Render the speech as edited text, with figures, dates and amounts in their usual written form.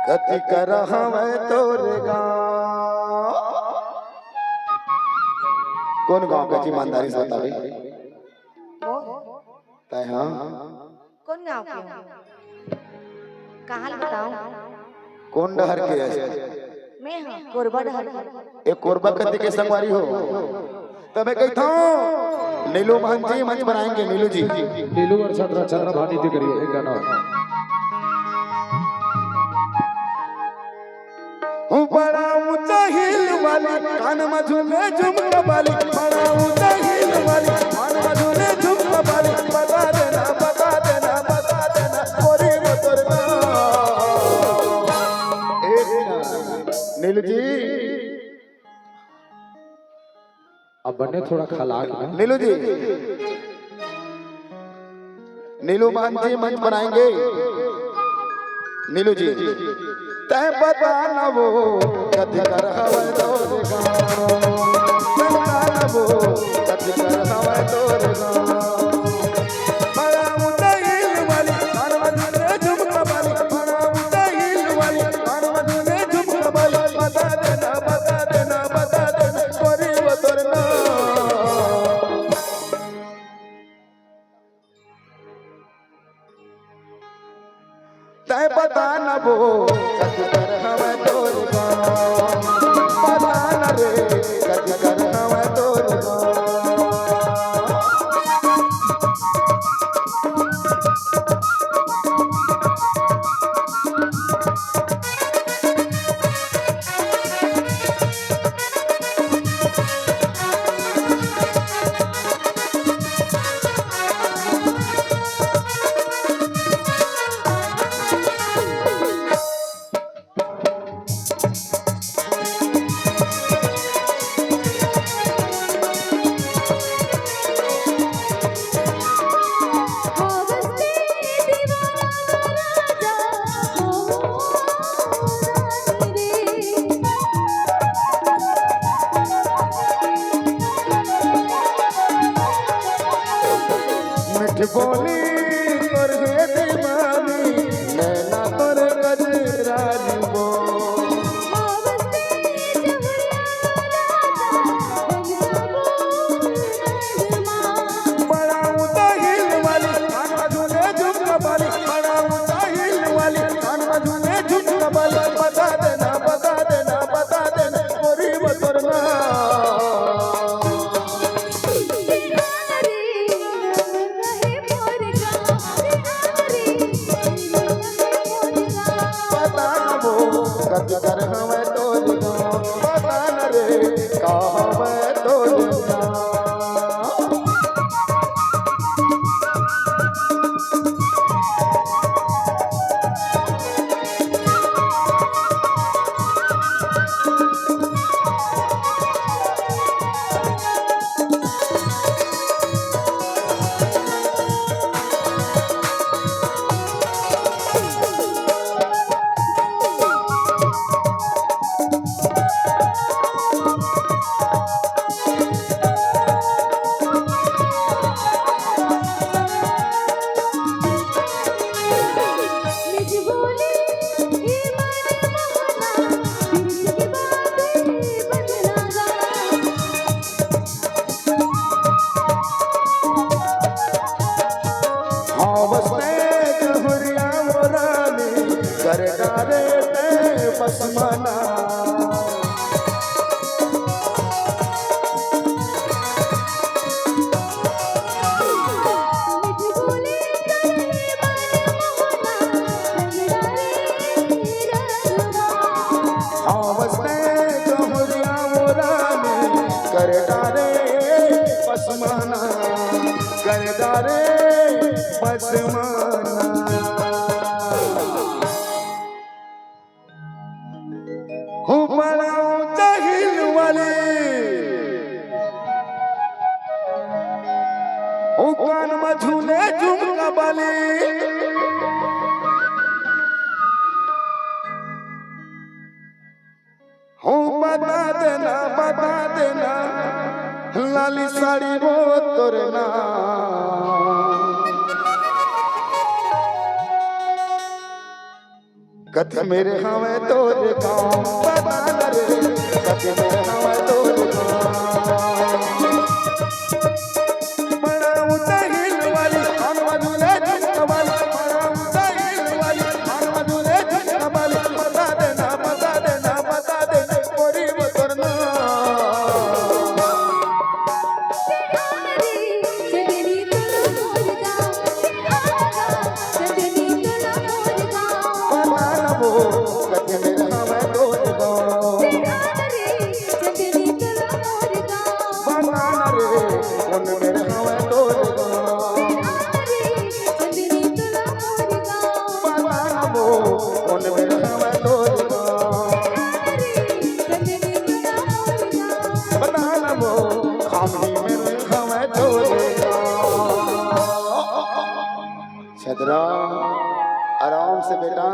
कति कर हमें तोरे गाँव। कौन गाँव का ईमानदारी से बता भाई? तय हाँ कौन गाँव के हो? कहाँ बताऊं? कौन डहर के है? मैं हाँ कोरबा डहर की। एक कोरबा कति के संगवारी हो तो मैं कहता हूँ नीलू महन जी मंच बनाएंगे। नीलू जी नीलू और छत्रा छत्रा भानी थी करिए एक गाना। बड़ा ऊंचा हिल वाली कान में झूले झुमका वाली, बड़ा ऊंचा हिल वाली कान में झूले झुमका वाली, बता देना बता देना बता देना गोरी बतरना। नीलू जी अब बने थोड़ा खलाक ना। नीलू जी नीलू मान जी मंच बनाएंगे। नीलू जी तय बता न वो कति कर हवे तोरे गाँव, बता न वो कति कर हवे तोरे गाँव। बड़ा ऊंचा हिल वाली कान में झूले झुमका वाली, बड़ा ऊंचा हिल वाली कान में झूले झुमका वाली, बता देना बता देना बता देना गोरी बतरना। तय बता न वो कति कर हवे तोरे गाँव, बता न रे कति कर हवे तोरे गाँव। मिठ बोली तोर हे दीवानी नैना तोर गजरानी बो। बड़ा ऊंचा हिल वाली कान में झूले झुमका वाली, बड़ा ऊंचा हिल वाली कान में झूले झुमका वाली, बता देना बता देना बता देना गोरी बतरना। कति कर हमें तोरे गाँव, बता न रे का हमें तोरे गाँव। कर डारे ते पसमाना कर डारे पसमाना कर डारे पसमाना। बड़ा ऊंचा हिल वाली कान में झूले झुमका वाली, बता देना लाली साड़ी वो तोरना। कथे मेरे हमें तोरे गाँव बता रे कथे मेरे हमें तोरे गाँव बड़ा ऊंचा हिल वाली और मधुरे झुमका वाली बड़ा ऊंचा हिल वाली और मधुरे झुमका वाली बता देना गोरी बतरना कथे मेरे हमें तोरे गाँव बनाना रे कौन मेरे हमें तोरे गाँव बनाना वो कौन मेरे हमें तोरे गाँव बनाना वो खामनी मेरे हमें तोरे गाँव। छदरा आराम से बेटा।